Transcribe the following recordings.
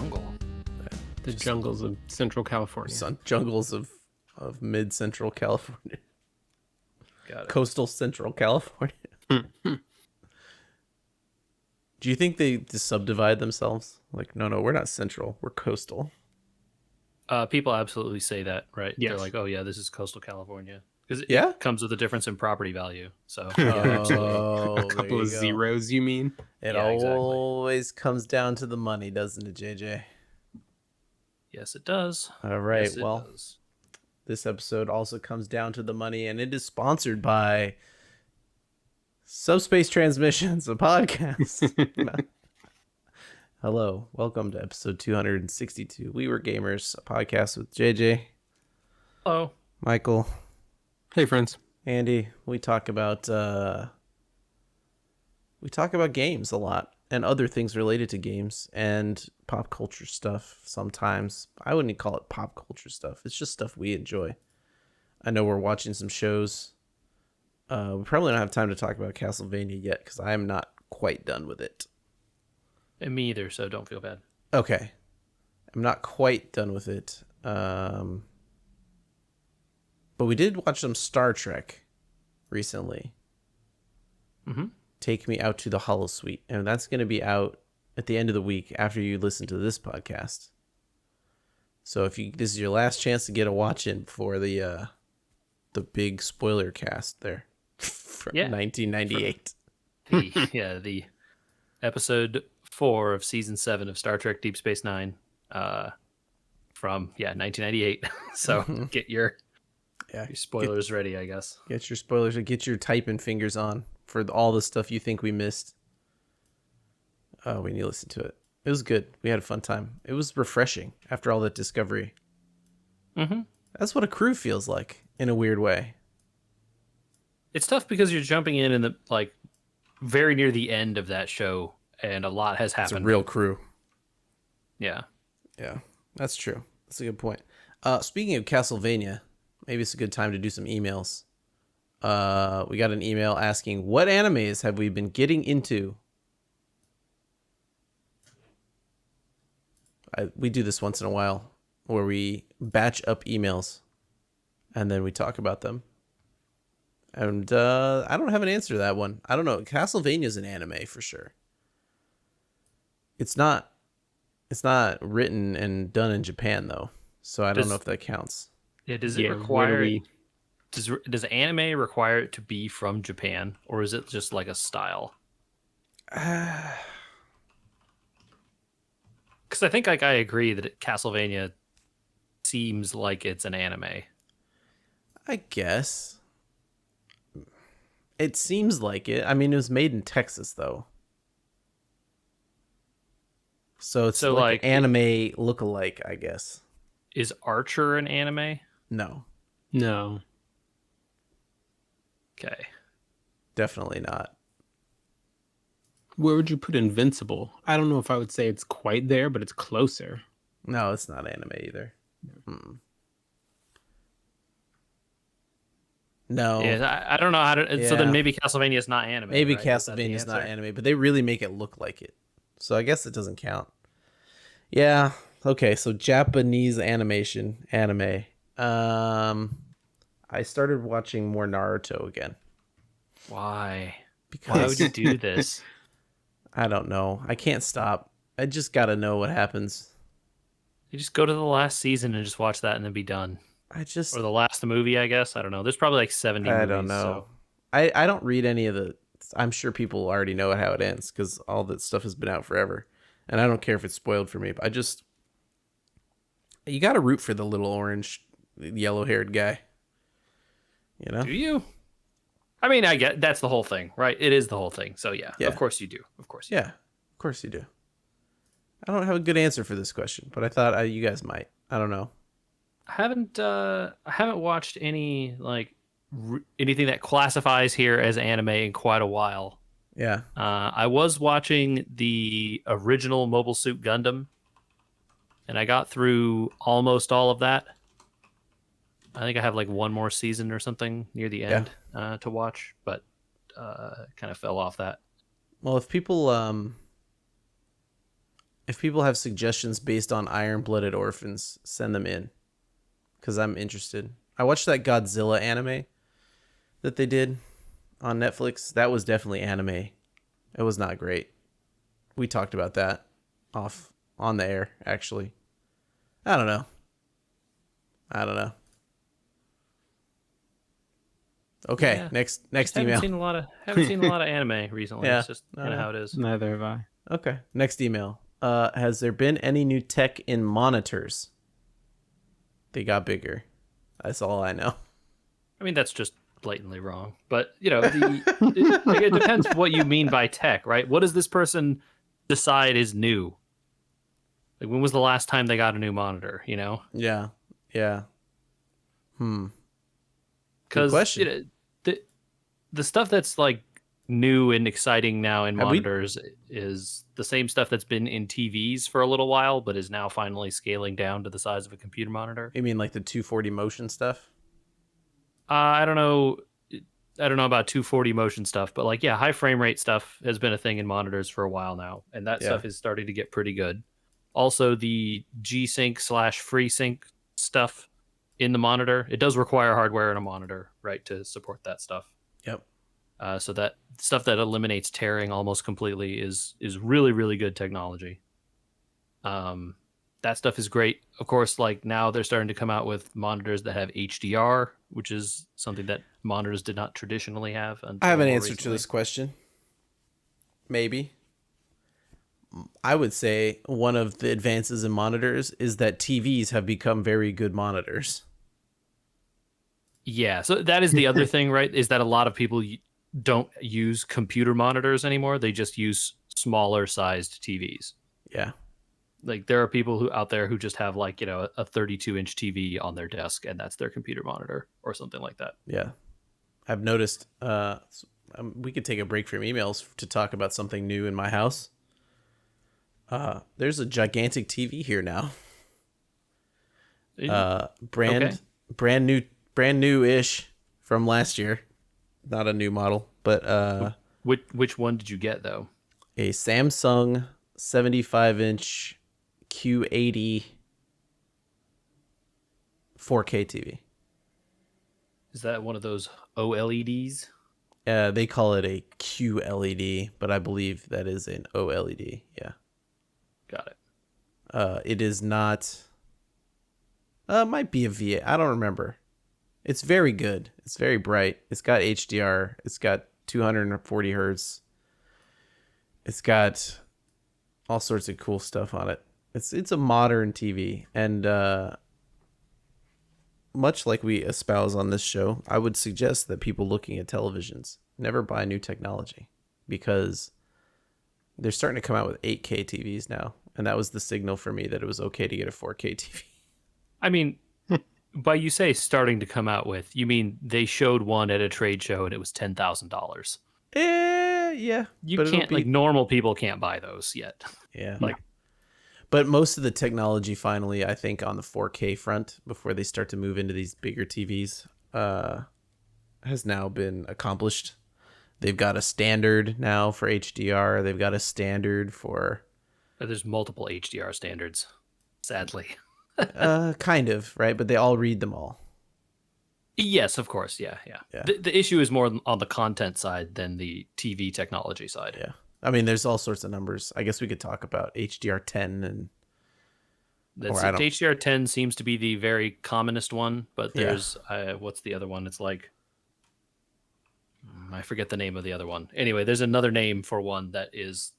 jungle. The jungles of Central California. Jungles of mid-central California. Got it. Coastal Central California. Do you think they just subdivide themselves? Like, no, we're not central. We're coastal. People absolutely say that, right? Yes. They're like, oh, yeah, this is coastal California. Because Yeah? it comes with a difference in property value. So, Oh, A couple of zeros, you mean? It Yeah, exactly. always comes down to the money, doesn't it, JJ? Yes, it does. All right, Yes, it well, does. this episode also comes down to the money, and it is sponsored by Subspace Transmissions, a podcast. Hello, welcome to episode 262. We Were Gamers, a podcast with JJ, Hello. Michael, Hey, friends. Andy. We talk about games a lot and other things related to games and pop culture stuff. Sometimes I wouldn't call it pop culture stuff. It's just stuff we enjoy. I know we're watching some shows. We probably don't have time to talk about Castlevania yet because I am not quite done with it. And me either, so don't feel bad. Okay. I'm not quite done with it. But we did watch some Star Trek recently. Mm-hmm. Take Me Out to the Holosuite. And that's going to be out at the end of the week after you listen to this podcast. So this is your last chance to get a watch in for the big spoiler cast there from 1998. The episode 4 of season 7 of Star Trek Deep Space Nine from 1998. So get your spoilers ready, I guess. Get your spoilers and get your typing fingers on for all the stuff you think we missed. Oh, we need to listen to it. It was good. We had a fun time. It was refreshing after all that discovery. Mm-hmm. That's what a crew feels like in a weird way. It's tough because you're jumping in the very near the end of that show, and a lot has happened. It's a real crew. Yeah, that's true. That's a good point. Speaking of Castlevania, maybe it's a good time to do some emails. We got an email asking, what animes have we been getting into? We do this once in a while where we batch up emails and then we talk about them. And I don't have an answer to that one. I don't know. Castlevania is an anime for sure. It's not written and done in Japan though, so I don't know if that counts. Yeah, does it require? Does anime require it to be from Japan, or is it just like a style? Because I think I agree that Castlevania seems like it's an anime. I guess it seems like it. I mean, it was made in Texas though, so it's like an anime look-alike, I guess. Is Archer an anime? No. Okay. Definitely not. Where would you put Invincible? I don't know if I would say it's quite there, but it's closer. No, it's not anime either. No. Yeah, I don't know how to. So then maybe Castlevania is not anime. Maybe right? Castlevania is not anime, but they really make it look like it. So I guess it doesn't count. Yeah. Okay. So Japanese anime. I started watching more Naruto again. Why? Because why would you do this? I don't know. I can't stop. I just got to know what happens. You just go to the last season and just watch that and then be done. Or the last movie, I guess. I don't know. There's probably like 70 movies. I don't know. So. I don't read any of the... I'm sure people already know how it ends because all that stuff has been out forever. And I don't care if it's spoiled for me. But you got to root for the little orange, yellow-haired guy. You know? Do you? I mean, I get that's the whole thing, right? It is the whole thing. So yeah. Of course you do. Of course. Yeah, of course you do. I don't have a good answer for this question, but I thought you guys might. I don't know. I haven't watched any anything that classifies here as anime in quite a while. Yeah. I was watching the original Mobile Suit Gundam, and I got through almost all of that. I think I have like one more season or something near the end to watch, but kind of fell off that. Well, if people If people have suggestions based on Iron-Blooded Orphans, send them in, because I'm interested. I watched that Godzilla anime that they did on Netflix. That was definitely anime. It was not great. We talked about that off on the air, actually. I don't know. Okay, Yeah. next Just haven't email. seen a lot of anime recently. Yeah. It's just kind of how it is. Neither have I. Okay, next email. Has there been any new tech in monitors? They got bigger. That's all I know. I mean, that's just blatantly wrong. But it depends what you mean by tech, right? What does this person decide is new? Like, when was the last time they got a new monitor? Yeah. Yeah. Good Because question. the stuff that's like new and exciting now in Have we monitors is the same stuff that's been in TVs for a little while, but is now finally scaling down to the size of a computer monitor. You mean like the 240 motion stuff? I don't know. I don't know about 240 motion stuff, but like, yeah, high frame rate stuff has been a thing in monitors for a while now, and that Yeah. stuff is starting to get pretty good. Also, the G-Sync / FreeSync stuff in the monitor, it does require hardware in a monitor, right, to support that stuff. Yep. So that stuff that eliminates tearing almost completely is really, really good technology. That stuff is great. Of course, like now they're starting to come out with monitors that have HDR, which is something that monitors did not traditionally have until I have an more answer to recently. this question. Maybe. I would say one of the advances in monitors is that TVs have become very good monitors. Yeah, so that is the other thing, right? Is that a lot of people don't use computer monitors anymore. They just use smaller sized TVs. Yeah. Like, there are people who out there who just have like, a 32-inch TV on their desk, and that's their computer monitor or something like that. Yeah. I've noticed we could take a break from emails to talk about something new in my house. There's a gigantic TV here now. Okay. Brand new ish from last year. Not a new model, but Which one did you get though? a Samsung 75-inch Q80 4K TV. Is that one of those OLEDs? They call it a QLED, but I believe that is an OLED. Yeah. Got it. It is not. Might be a V8. I don't remember. It's very good. It's very bright. It's got HDR. It's got 240 hertz. It's got all sorts of cool stuff on it. It's a modern TV, and much like we espouse on this show, I would suggest that people looking at televisions never buy new technology, because they're starting to come out with 8K TVs now, and that was the signal for me that it was okay to get a 4K TV. I mean, by you say starting to come out with, you mean they showed one at a trade show and it was $10,000. Yeah, You but can't, like, normal people can't buy those yet. yeah, Like, but most of the technology finally, I think, on the 4K front, before they start to move into these bigger TVs, has now been accomplished. They've got a standard now for HDR. They've got a standard for there's multiple HDR standards, sadly. kind of, right? But they all read them all. Yes, of course. Yeah. Yeah. The issue is more on the content side than the TV technology side. Yeah. I mean, there's all sorts of numbers. I guess we could talk about HDR10 and HDR10 seems to be the very commonest one, but Yeah. there's what's the other one? It's like, I forget the name of the other one. Anyway, there's another name for one that is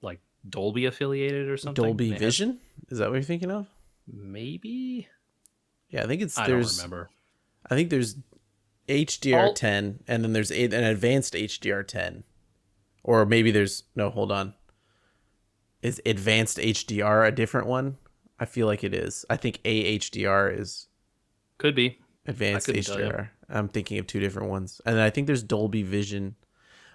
like Dolby affiliated or something. Dolby Vision. Is that what you're thinking of? Maybe. Yeah, I think it's I don't remember. I think there's HDR10, and then there's an advanced HDR10, or maybe there's no. Hold on. Is advanced HDR a different one? I feel like it is. I think AHDR is Could be. advanced couldn't tell you. HDR. I'm thinking of two different ones, and then I think there's Dolby Vision.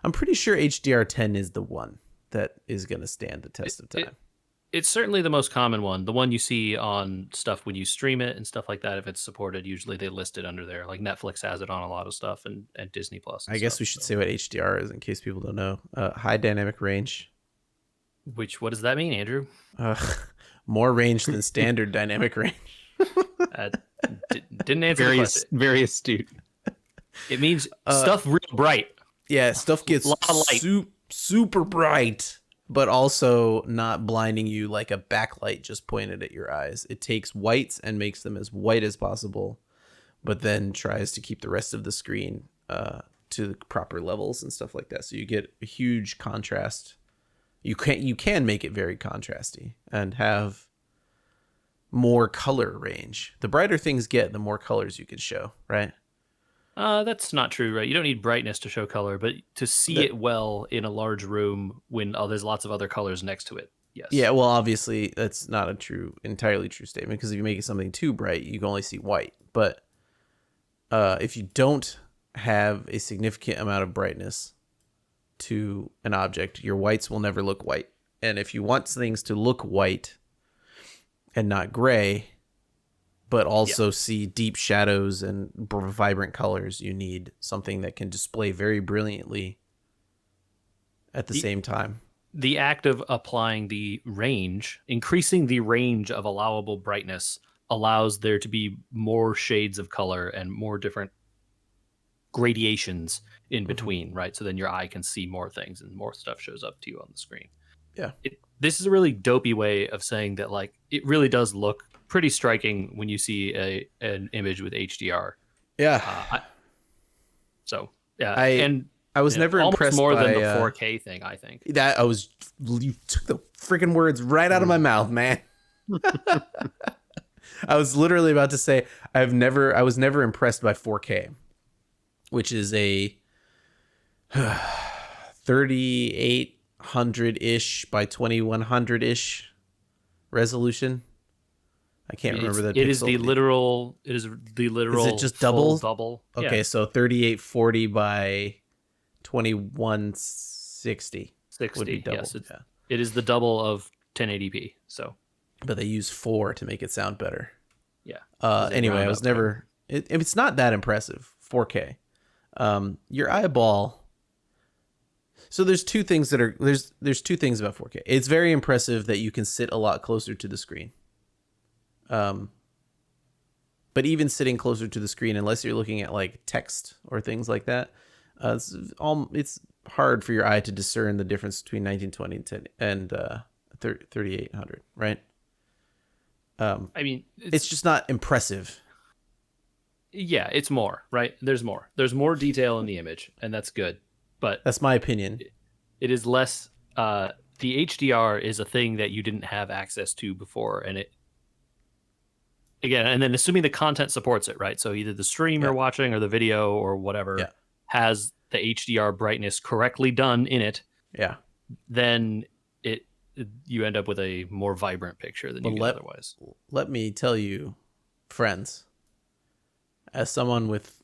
I'm pretty sure HDR10 is the one that is going to stand the test of time. It's certainly the most common one. The one you see on stuff when you stream it and stuff like that. If it's supported, usually they list it under there. Like Netflix has it on a lot of stuff, and Disney Plus. I guess we should say what HDR is in case people don't know. High dynamic range, What does that mean, Andrew? Uh, more range than standard dynamic range. Uh, didn't answer the question. Very astute. It means stuff real bright. Yeah, stuff A gets lot of light. super bright, but also not blinding you like a backlight just pointed at your eyes. It takes whites and makes them as white as possible, but then tries to keep the rest of the screen to the proper levels and stuff like that. So you get a huge contrast. You can make it very contrasty and have more color range. The brighter things get, the more colors you can show, right? That's not true, right? You don't need brightness to show color, but to see it well in a large room when there's lots of other colors next to it. Yes. Yeah, well, obviously that's not a entirely true statement, because if you make it something too bright, you can only see white. But if you don't have a significant amount of brightness to an object, your whites will never look white. And if you want things to look white and not gray, but also see deep shadows and vibrant colors, you need something that can display very brilliantly at the same time. The act of applying the range, increasing the range of allowable brightness, allows there to be more shades of color and more different gradations in between, right? So then your eye can see more things and more stuff shows up to you on the screen. Yeah. This is a really dopey way of saying that, like, it really does look pretty striking when you see an image with HDR. Yeah. I was never impressed more by, than the 4K thing, I think. You took the freaking words right out of my mouth, man. I was literally about to say I was never impressed by 4K, which is a 3800-ish by 2100-ish resolution. I can't remember that. It is the literal. Is it just double? Double. Okay, yeah. So 3840 by 2160 would be double. Yes, it is the double of 1080p. So, but they use 4 to make it sound better. Yeah. Anyway, I was never. It's not that impressive. 4K. Your eyeball. So there's two things that are there's two things about 4K. It's very impressive that you can sit a lot closer to the screen. But even sitting closer to the screen, unless you're looking at like text or things like that, it's hard for your eye to discern the difference between 1920 and 3800, right? I mean, it's just not impressive. Yeah, it's more, right? There's more detail in the image, and that's good. But that's my opinion. It is less. The HDR is a thing that you didn't have access to before, and and then assuming the content supports it, right? So either the stream you're watching or the video or whatever has the HDR brightness correctly done in it. Yeah. Then you end up with a more vibrant picture than you do otherwise. Let me tell you, friends, as someone with,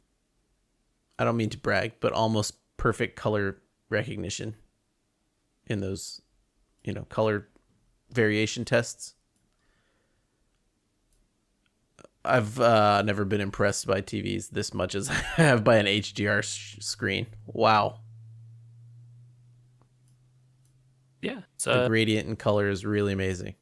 I don't mean to brag, but almost perfect color recognition in those, color variation tests, I've never been impressed by TVs this much as I have by an HDR screen. Wow. Yeah. The gradient in color is really amazing.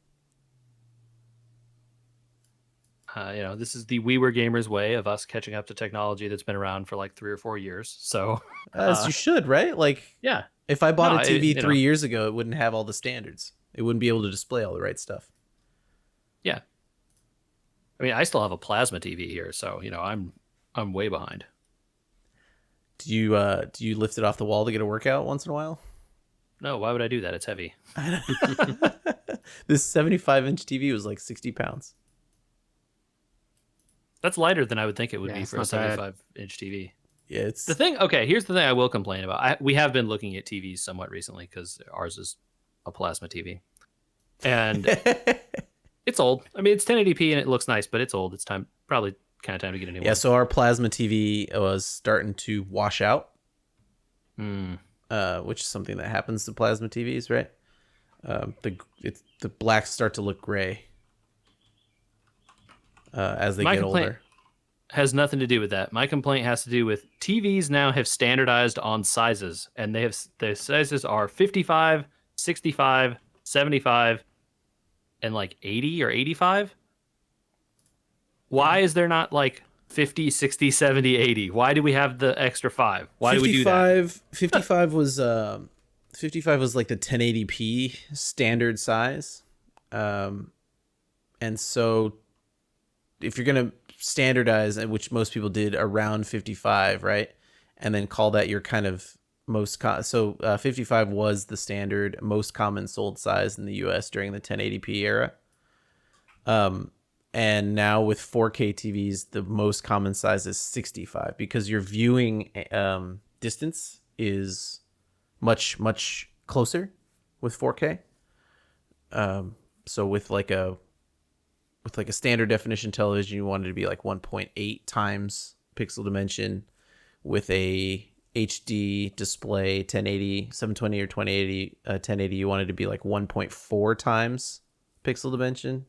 This is the We Were Gamers way of us catching up to technology that's been around for like 3 or 4 years. So, as you should, right? Like, yeah. If I bought a TV 3 years ago, it wouldn't have all the standards. It wouldn't be able to display all the right stuff. Yeah. I mean, I still have a plasma TV here, so I'm way behind. Do you lift it off the wall to get a workout once in a while? No, why would I do that? It's heavy. This 75-inch TV was like 60 pounds. That's lighter than I would think it would be for a 75-inch TV. Yeah, it's the thing. Okay, here's the thing I will complain about. We have been looking at TVs somewhat recently because ours is a plasma TV, and it's old. I mean, it's 1080p and it looks nice, but it's old. It's probably kind of time to get a new one. Yeah, so our plasma TV was starting to wash out, which is something that happens to plasma TVs, right? The blacks start to look gray as they get older. Has nothing to do with that. My complaint has to do with TVs now have standardized on sizes, and their sizes are 55, 65, 75, and like 80 or 85. Yeah. Why is there not like 50, 60, 70, 80? Why do we have the extra 5? Why do we do that? 55 was 55 was like the 1080p standard size. And so if you're going to standardize, which most people did, around 55, right? And then call that your kind of so 55 was the standard most common sold size in the US during the 1080p era. And now with 4K TVs, the most common size is 65 because your viewing distance is much closer with 4K. So with like a standard definition television, you wanted to be like 1.8 times pixel dimension. With a HD display, 1080, 720 or 2080, 1080, you wanted to be like 1.4 times pixel dimension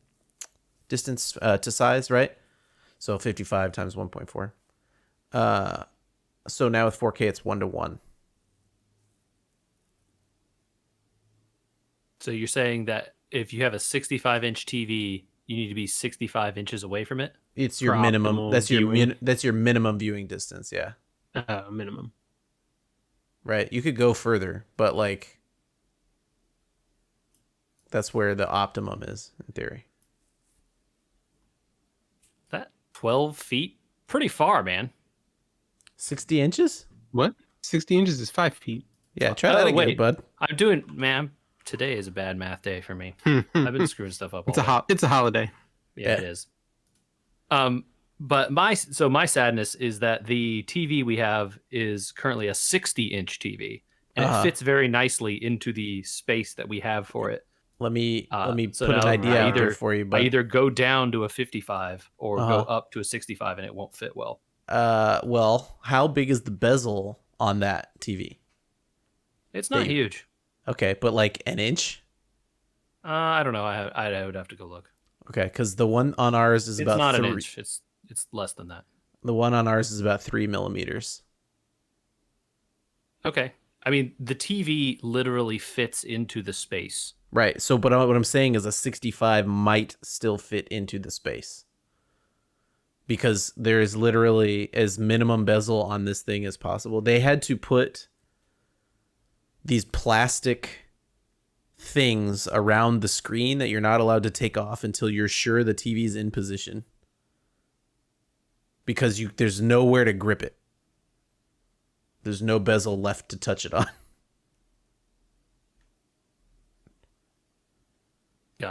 distance to size, right? So 55 times 1.4. So now with 4K, it's 1:1. So you're saying that if you have a 65-inch TV, you need to be 65 inches away from it? It's your For minimum. optimal That's viewing. that's your minimum viewing distance. Yeah, Minimum. right. You could go further, but like that's where the optimum is in theory. That 12 feet? Pretty far, man. 60 inches? What? 60 inches is 5 feet. Yeah, try that again, Wait. bud. I'm doing, man. Today is a bad math day for me. I've been screwing stuff up all day. It's a holiday. Yeah, Yeah. it is. But my sadness is that the TV we have is currently a 60-inch TV, and it fits very nicely into the space that we have for it. Let me So put an now idea I out there either for you, I bud. either go down to a 55 or Uh-huh. go up to a 65, and it won't fit well. Well, how big is the bezel on that TV? It's not you- huge. Okay, but like an inch? I don't know. I would have to go look. Okay, because the one on ours is It's about not an 3. inch. It's less than that. The one on ours is about 3 millimeters. Okay. I mean, the TV literally fits into the space. Right. So, but what I'm saying is a 65 might still fit into the space because there is literally as minimum bezel on this thing as possible. They had to put these plastic things around the screen that you're not allowed to take off until you're sure the TV's in position because there's nowhere to grip it. There's no bezel left to touch it on.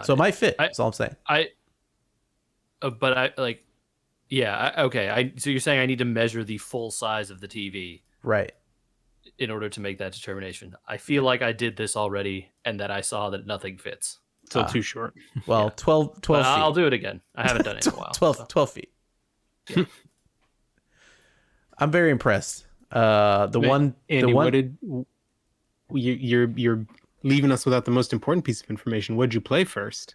So it might fit. That's all I'm saying. So you're saying I need to measure the full size of the TV Right. in order to make that determination. I feel like I did this already and that I saw that nothing fits. Still too short. Well, Yeah. 12 But feet. I'll do it again. I haven't done it in a while. 12 feet. Yeah. I'm very impressed. Andy, what did you're leaving us without the most important piece of information? What'd you play first?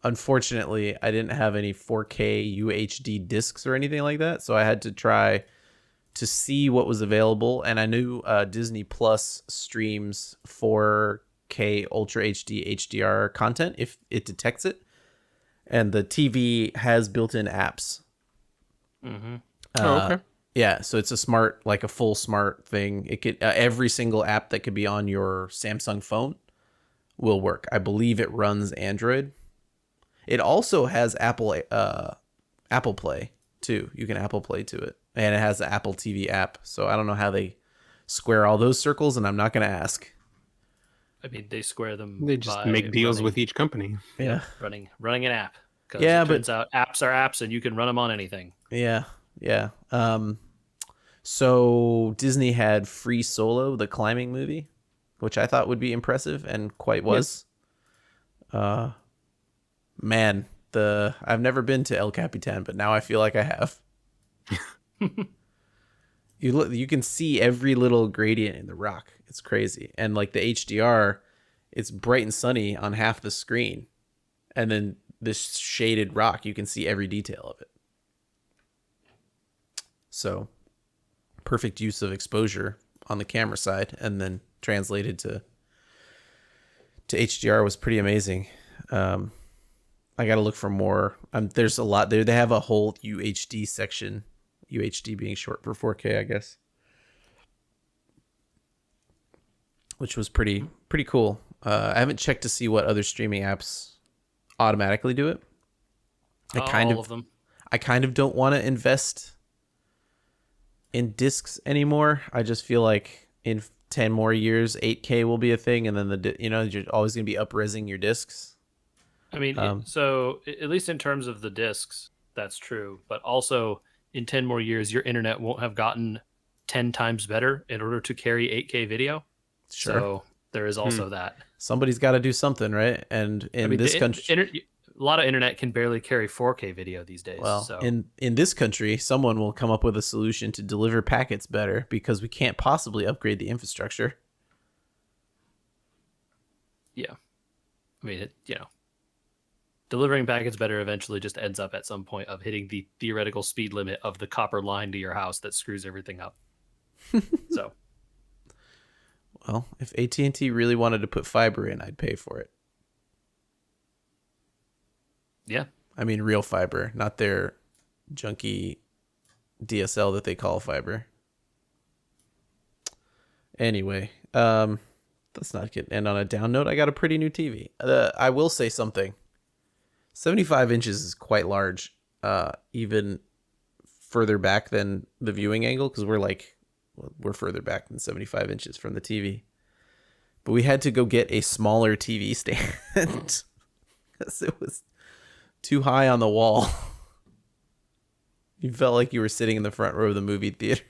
Unfortunately, I didn't have any 4K UHD discs or anything like that, so I had to try to see what was available, and I knew Disney Plus streams 4K Ultra HD HDR content if it detects it, and the TV has built-in apps. Mm-hmm. Okay. Yeah, so it's a full smart thing. It could every single app that could be on your Samsung phone will work. I believe it runs Android. It also has Apple Play too. You can Apple Play to it, and it has the Apple TV app. So I don't know how they square all those circles, and I'm not going to ask. I mean, they square them. They just by make deals running- with each company. Yeah, running an app. 'Cause Yeah, it but- turns out apps are apps, and you can run them on anything. yeah. So Disney had Free Solo, the climbing movie, which I thought would be impressive and quite was. Man, I've never been to El Capitan, but now I feel like I have. You can see every little gradient in the rock. It's crazy. And like the HDR, it's bright and sunny on half the screen. And then this shaded rock, you can see every detail of it. So perfect use of exposure on the camera side and then translated to to HDR was pretty amazing. I got to look for more. There's a lot there. They have a whole UHD section, UHD being short for 4K, I guess, which was pretty cool. I haven't checked to see what other streaming apps automatically do it. All of them. I kind of don't want to invest in discs anymore. I just feel like in 10 more years, 8K will be a thing, and then you're always going to be up-resing your discs. I mean, so at least in terms of the discs, that's true. But also, in 10 more years, your internet won't have gotten 10 times better in order to carry 8K video. Sure. So there is also that. Somebody's got to do something, right? And in this country, a lot of internet can barely carry 4K video these days. well, so. in this country, someone will come up with a solution to deliver packets better because we can't possibly upgrade the infrastructure. Yeah. I mean, delivering packets better eventually just ends up at some point of hitting the theoretical speed limit of the copper line to your house that screws everything up. So. Well, if AT&T really wanted to put fiber in, I'd pay for it. Yeah. I mean, real fiber, not their junky DSL that they call fiber. Anyway, let's not end on a down note. I got a pretty new TV. I will say something. 75 inches is quite large, even further back than the viewing angle, because we're further back than 75 inches from the TV. But we had to go get a smaller TV stand because it was too high on the wall. You felt like you were sitting in the front row of the movie theater.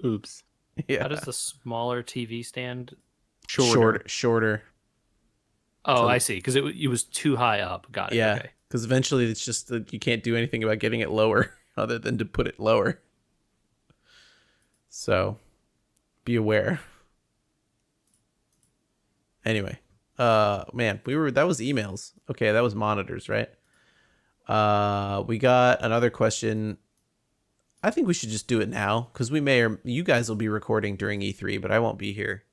Oops. Yeah. How does the smaller TV stand? Shorter. Oh, So- I see. Because it was too high up. Got it. Yeah. Okay. Because eventually it's just that you can't do anything about getting it lower other than to put it lower. So be aware. Anyway, man, that was emails. Okay, that was monitors, right? We got another question. I think we should just do it now because you guys will be recording during E3, but I won't be here.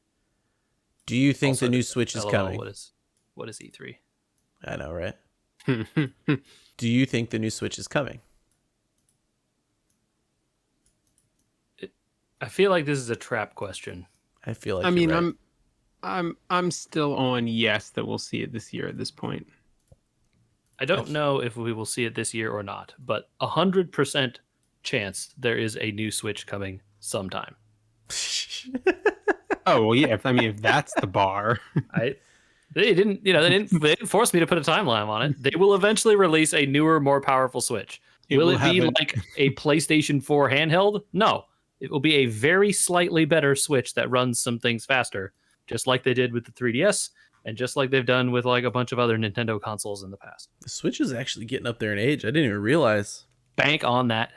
Do you think Also, the new Switch is LOL, coming? What is E3? I know, right? Do you think the new Switch is coming? I feel like this is a trap question. I feel like I mean, you're right. I'm still on yes that we'll see it this year at this point. I don't know if we will see it this year or not, but 100% chance there is a new Switch coming sometime. Oh well, yeah. If that's the bar, They didn't force me to put a timeline on it. They will eventually release a newer, more powerful Switch. Will it be like a PlayStation 4 handheld? No. It will be a very slightly better Switch that runs some things faster, just like they did with the 3DS and just like they've done with like a bunch of other Nintendo consoles in the past. The Switch is actually getting up there in age. I didn't even realize. Bank on that.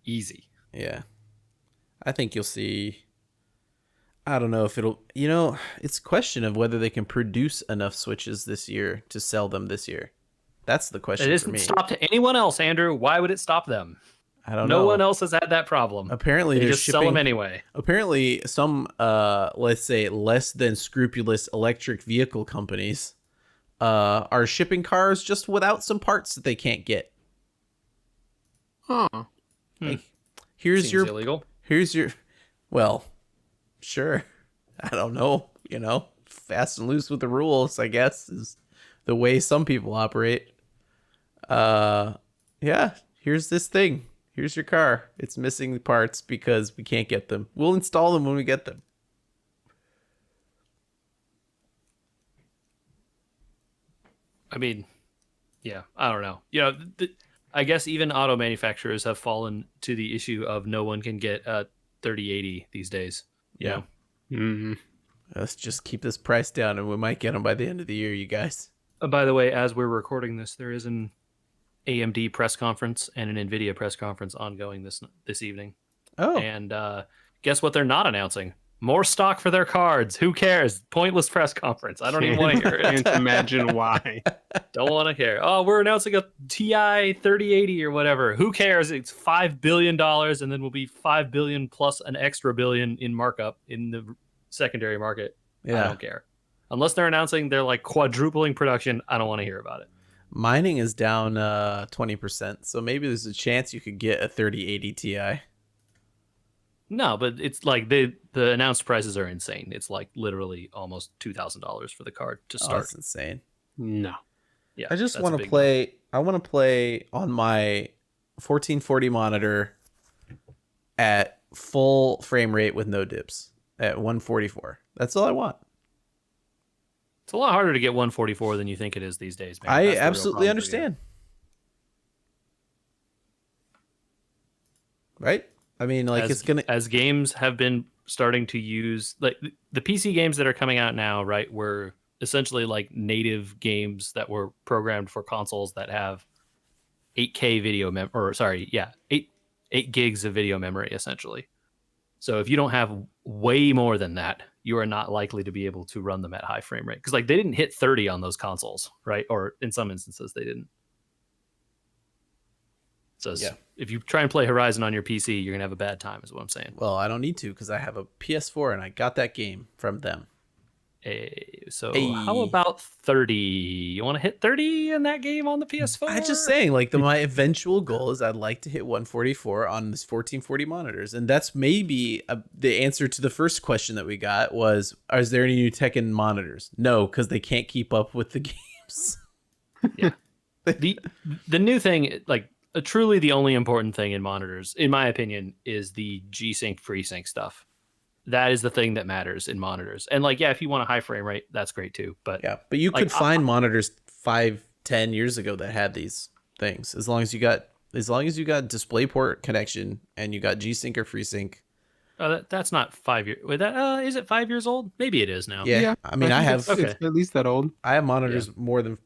Easy. Yeah. I think you'll see. I don't know if it's a question of whether they can produce enough Switches this year to sell them this year. That's the question It for me. isn't stopped anyone else, Andrew. Why would it stop them? I don't know. No one else has had that problem. Apparently, They they're just sell them anyway. Apparently, some let's say less than scrupulous electric vehicle companies are shipping cars just without some parts that they can't get. huh? Like, Seems illegal. Well, sure. I don't know. Fast and loose with the rules, I guess, is the way some people operate. Yeah, here's this thing. Here's your car. It's missing the parts because we can't get them. We'll install them when we get them. I mean, yeah, I don't know. I guess even auto manufacturers have fallen to the issue of no one can get a 3080 these days. Yeah. Mm-hmm. Let's just keep this price down and we might get them by the end of the year, you guys. By the way, as we're recording this, there is an AMD press conference and an NVIDIA press conference ongoing this evening. Oh. And guess what they're not announcing? More stock for their cards. Who cares? Pointless press conference. I don't even want to hear it. Can't imagine why. Don't want to care. Oh, we're announcing a TI 3080 or whatever. Who cares? It's $5 billion and then will be $5 billion plus an extra billion in markup in the secondary market. Yeah. I don't care. Unless they're announcing they're like quadrupling production, I don't want to hear about it. Mining is down 20%, so maybe there's a chance you could get a 3080 Ti. No, but it's like the announced prices are insane. It's like literally almost $2,000 for the card to Oh, start. that's insane. No. Yeah, I just that's a want to big play. I want to play on my 1440 monitor at full frame rate with no dips at 144. That's all I want. It's a lot harder to get 144 than you think it is these days, man. I That's the real absolutely problem for you. understand. Right? I mean, like it's gonna. As games have been starting to use like the PC games that are coming out now, right? Were essentially like native games that were programmed for consoles that have 8K video or sorry, yeah, 8 gigs of video memory essentially. So if you don't have way more than that, you are not likely to be able to run them at high frame rate because like they didn't hit 30 on those consoles, right? Or in some instances they didn't. So Yeah. if you try and play Horizon on your PC, you're gonna have a bad time, is what I'm saying. Well, I don't need to because I have a PS4 and I got that game from them. So how Hey. about 30? You want to hit 30 in that game on the PS4? I'm just saying, like my eventual goal is I'd like to hit 144 on this 1440 monitors, and that's maybe the answer to the first question that we got was: is there any new tech in monitors? No, because they can't keep up with the games. Yeah. The new thing, like truly the only important thing in monitors, in my opinion, is the G-Sync FreeSync stuff. That is the thing that matters in monitors. And like, yeah, if you want a high frame rate, that's great too. But Yeah, but you like, could find monitors 5-10 years ago that had these things, as long as you got DisplayPort connection and you got G-Sync or FreeSync. that's not 5 years. Wait, that is it 5 years old? Maybe it is now. Yeah, I mean, I think have it's at least that old. I have monitors more than,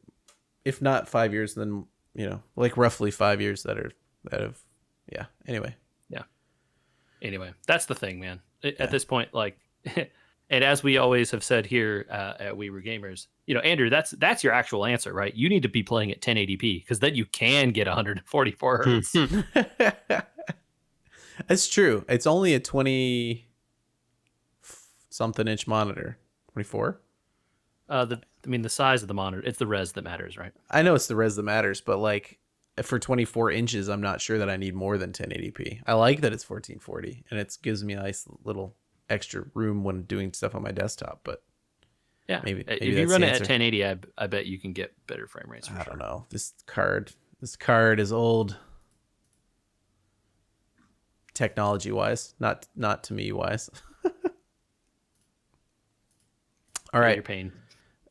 if not 5 years, then like roughly 5 years that have. Yeah. Anyway, that's the thing, man. At this point, like, and as we always have said here at We Were Gamers, Andrew, that's your actual answer, right? You need to be playing at 1080p because then you can get 144 hertz. That's true. It's only a 20 something inch monitor. 24. The size of the monitor, it's the res that matters, right? I know it's the res that matters, but like for 24 inches, I'm not sure that I need more than 1080p. I like that it's 1440 and it gives me a nice little extra room when doing stuff on my desktop. But yeah, maybe if you run it at 1080, I bet you can get better frame rates. I don't know. This card is old, technology wise, not to me wise. All right, your pain.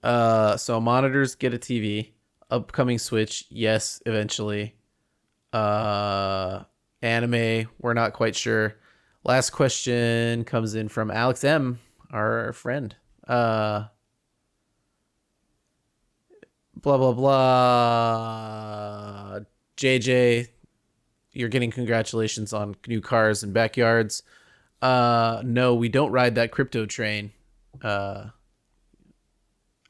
So monitors, get a TV. Upcoming Switch, yes, eventually. Anime, we're not quite sure. Last question comes in from Alex M, our friend. Blah blah blah. JJ, you're getting congratulations on new cars and backyards. No, we don't ride that crypto train. And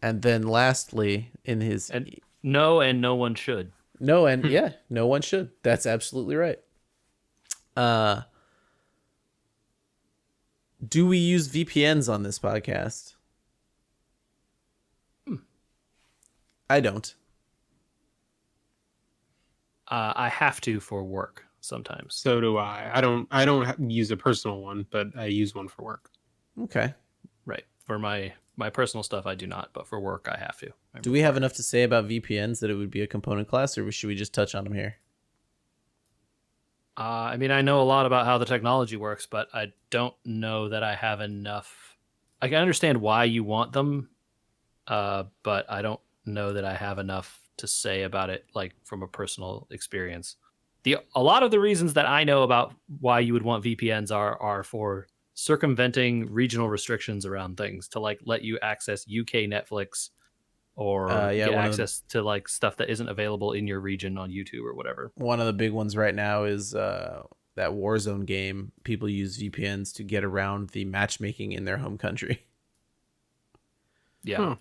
then lastly, in his no one should. No, and yeah, no one should. That's absolutely right. Do we use VPNs on this podcast? I don't. I have to for work sometimes. So do I. I don't use a personal one, but I use one for work. Okay. Right. For my personal stuff, I do not, but for work, I have to. Do we have enough to say about VPNs that it would be a component class, or should we just touch on them here? I know a lot about how the technology works, but I don't know that I have enough. I can understand why you want them, but I don't know that I have enough to say about it, like from a personal experience. A lot of the reasons that I know about why you would want VPNs are for circumventing regional restrictions around things, to like let you access UK Netflix or get access to like stuff that isn't available in your region on YouTube or whatever. One of the big ones right now is that Warzone game. People use VPNs to get around the matchmaking in their home country. Yeah.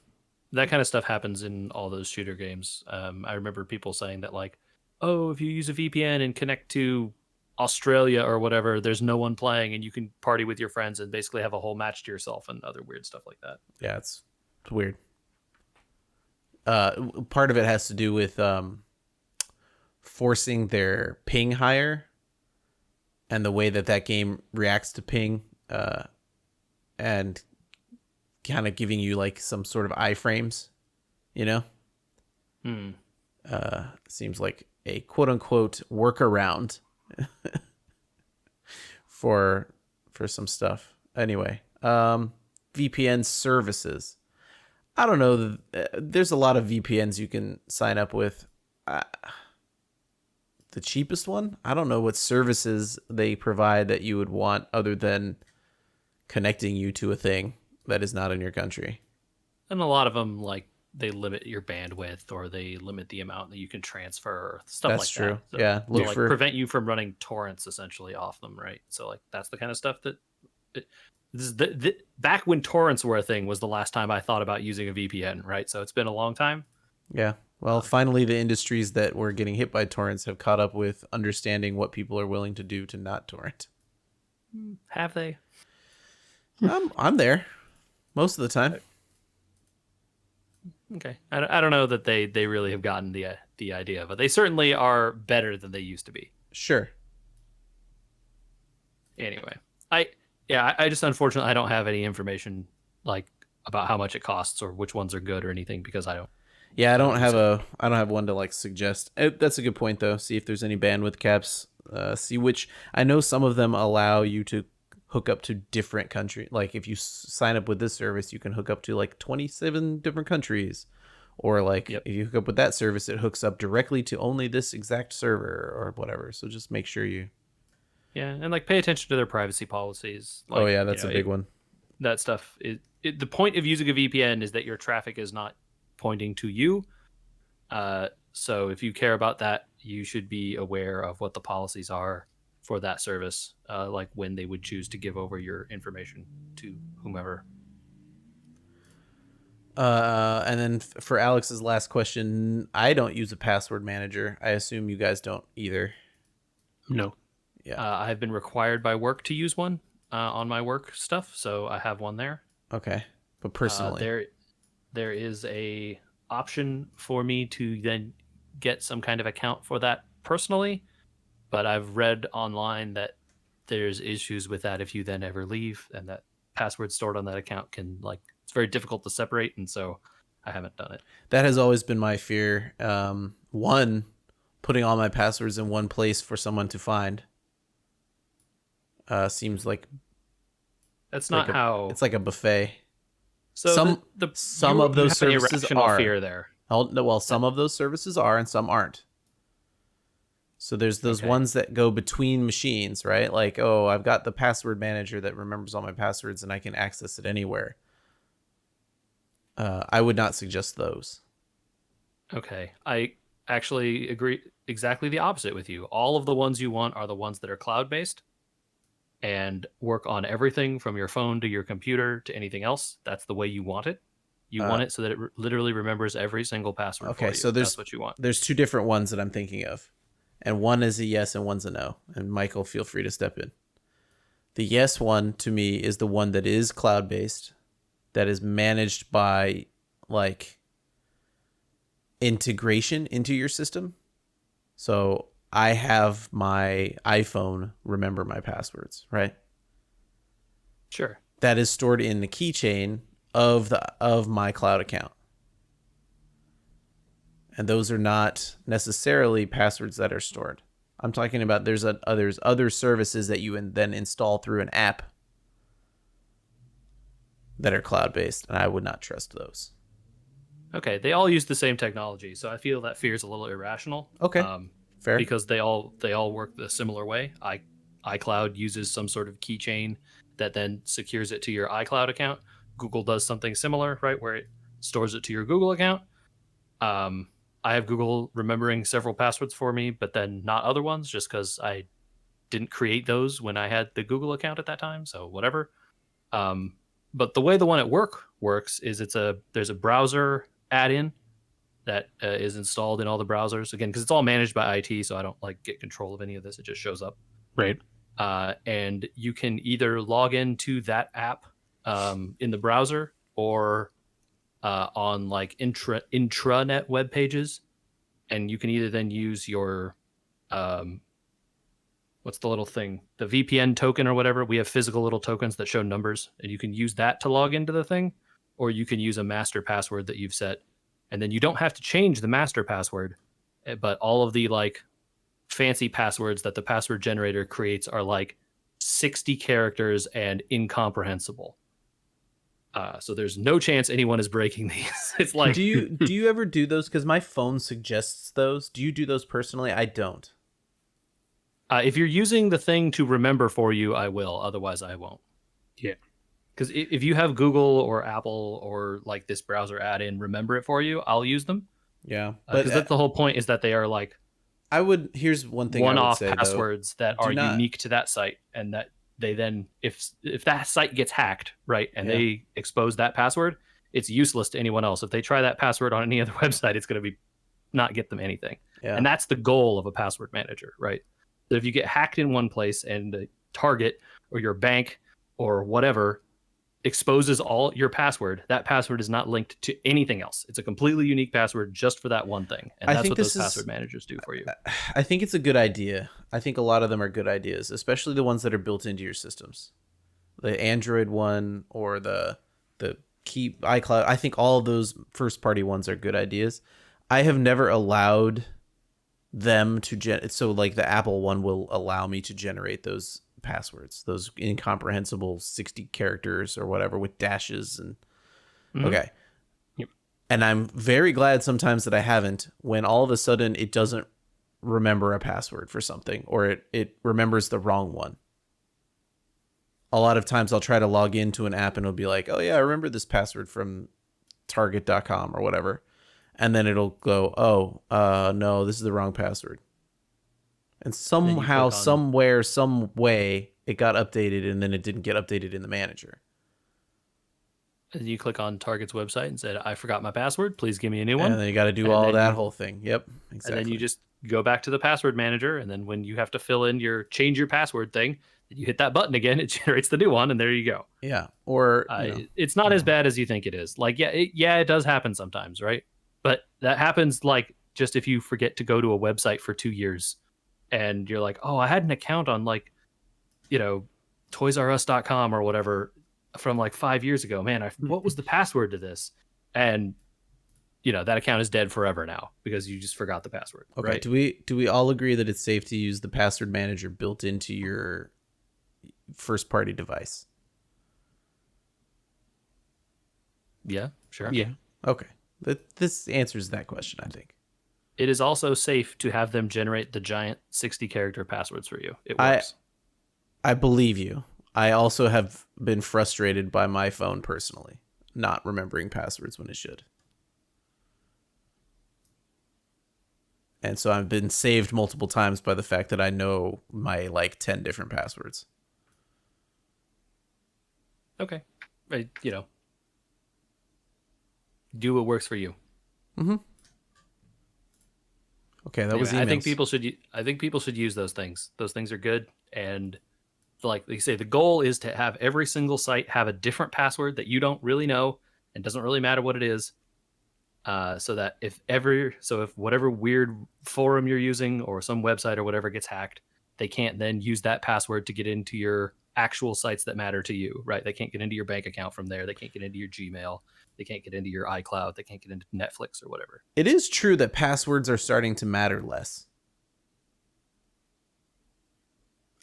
That kind of stuff happens in all those shooter games. I remember people saying that like, oh, if you use a VPN and connect to Australia or whatever, there's no one playing and you can party with your friends and basically have a whole match to yourself and other weird stuff like that. Yeah, it's It's weird. Part of it has to do with forcing their ping higher and the way that that game reacts to ping, and kind of giving you like some sort of iframes, you know? Hmm. Seems like a quote unquote workaround for some stuff. Anyway, VPN services. I don't know. There's a lot of VPNs you can sign up with. The cheapest one? I don't know what services they provide that you would want other than connecting you to a thing that is not in your country. And a lot of them, like, they limit your bandwidth or they limit the amount that you can transfer, or stuff That's like true. that. So, Yeah. Look like, for. prevent you from running torrents essentially off them, right? So, like, that's the kind of stuff that. This is back when torrents were a thing was the last time I thought about using a VPN, right? So it's been a long time. Yeah. Well, finally, the industries that were getting hit by torrents have caught up with understanding what people are willing to do to not torrent. Have they? I'm there most of the time. Okay, I don't know that they really have gotten the idea, but they certainly are better than they used to be. Sure. Anyway, I just unfortunately I don't have any information like about how much it costs or which ones are good or anything because I don't. Yeah, use it. I don't have one to like suggest. That's a good point though. See if there's any bandwidth caps. See which I know some of them allow you to hook up to different countries. Like if you sign up with this service, you can hook up to like 27 different countries. Or like Yep. if you hook up with that service, it hooks up directly to only this exact server or whatever. So just make sure you. Yeah, and like pay attention to their privacy policies. Like, Oh yeah, that's a big one. That stuff is the point of using a VPN is that your traffic is not pointing to you. So if you care about that, you should be aware of what the policies are for that service, like when they would choose to give over your information to whomever. And then for Alex's last question, I don't use a password manager. I assume you guys don't either. No. Yeah. I've been required by work to use one on my work stuff, so I have one there. Okay. But personally, There is a option for me to then get some kind of account for that personally, but I've read online that there's issues with that if you then ever leave, and that password stored on that account can it's very difficult to separate, and so I haven't done it. that has always been my fear. One, putting all my passwords in one place for someone to find. Seems like That's like not how. it's like a buffet. So Some of those you have an services irrational are. fear there. Well, some of those services are and some aren't. So there's those Okay. ones that go between machines, right? Like, oh, I've got the password manager that remembers all my passwords and I can access it anywhere. I would not suggest those. Okay. I actually agree exactly the opposite with you. All of the ones you want are the ones that are cloud based and work on everything from your phone to your computer to anything else. That's the way you want it. You want it so that it literally remembers every single password Okay, for you. so That's what you want. there's two different ones that I'm thinking of. And one is a yes and one's a no. And Michael, feel free to step in. The yes one to me is the one that is cloud based, that is managed by like integration into your system. So I have my iPhone remember my passwords, right? Sure. That is stored in the keychain of my cloud account. And those are not necessarily passwords that are stored. I'm talking about there's other services that you then install through an app that are cloud based, and I would not trust those. Okay. They all use the same technology, so I feel that fear is a little irrational. Okay. Fair. Because they all work the similar way. iCloud uses some sort of keychain that then secures it to your iCloud account. Google does something similar, right, where it stores it to your Google account. I have Google remembering several passwords for me, but then not other ones, just because I didn't create those when I had the Google account at that time. So whatever. But the way the one at work works is there's a browser add-in that is installed in all the browsers, again because it's all managed by IT, so I don't get control of any of this. It just shows up, Right. and you can either log into that app in the browser or on like intranet web pages, and you can either then use your um, what's the little thing, the VPN token or whatever. We have physical little tokens that show numbers, and you can use that to log into the thing, or you can use a master password that you've set, and then you don't have to change the master password, but all of the like fancy passwords that the password generator creates are like 60 characters and incomprehensible. So there's no chance anyone is breaking these. It's like, Do you ever do those? Because my phone suggests those. Do you do those personally? I don't. if you're using the thing to remember for you, I will. Otherwise, I won't. Yeah. Because if you have Google or Apple or like this browser add-in remember it for you, I'll use them. Yeah, Because that's the whole point, is that they are like I would. Here's one thing I would one-off say passwords that Do are not- unique to that site, and that they then, if that site gets hacked, right, and Yeah. they expose that password, it's useless to anyone else. If they try that password on any other website, it's going to be not get them anything. Yeah. And that's the goal of a password manager, right? So if you get hacked in one place and the target or your bank or whatever exposes all your password, that password is not linked to anything else. It's a completely unique password just for that one thing. And I that's think what those this is- password managers do for you. I think it's a good idea. I think a lot of them are good ideas, especially the ones that are built into your systems. The Android one or the Keep iCloud. I think all of those first party ones are good ideas. I have never allowed them to so like the Apple one will allow me to generate those passwords, those incomprehensible 60 characters or whatever with dashes and Mhm. okay. Yep. And I'm very glad sometimes that I haven't, when all of a sudden it doesn't remember a password for something, or it remembers the wrong one. A lot of times I'll try to log into an app and it'll be like, oh yeah, I remember this password from target.com or whatever. And then it'll go, oh, no, this is the wrong password. And you somehow, click on- somewhere, some way, it got updated and then it didn't get updated in the manager. And you click on Target's website and said, I forgot my password. Please give me a new one. And then you got to do And all then that you- whole thing. Yep, exactly. And then you just go back to the password manager. And then when you have to fill in your change your password thing, you hit that button again, it generates the new one, and there you go. Yeah, or It's not as bad as you think it is. Like, it does happen sometimes, right? But that happens like just if you forget to go to a website for 2 years and you're like, oh, I had an account on like, toysrus.com or whatever from like 5 years ago. Man, what was the password to this? And that account is dead forever now because you just forgot the password. okay. Right? Do we all agree that it's safe to use the password manager built into your first party device? Yeah, sure. Yeah. Okay. This answers that question, I think. It is also safe to have them generate the giant 60 character passwords for you. It I- works. I believe you. I also have been frustrated by my phone personally, not remembering passwords when it should. And so I've been saved multiple times by the fact that I know my 10 different passwords. Okay. Do what works for you. Okay, that was Anyway, emails. I think people should use those things. Those things are good, and like they say, the goal is to have every single site have a different password that you don't really know and doesn't really matter what it is. So that if whatever weird forum you're using or some website or whatever gets hacked, they can't then use that password to get into your actual sites that matter to you, right? They can't get into your bank account from there. They can't get into your Gmail. They can't get into your iCloud. They can't get into Netflix or whatever. It is true that passwords are starting to matter less.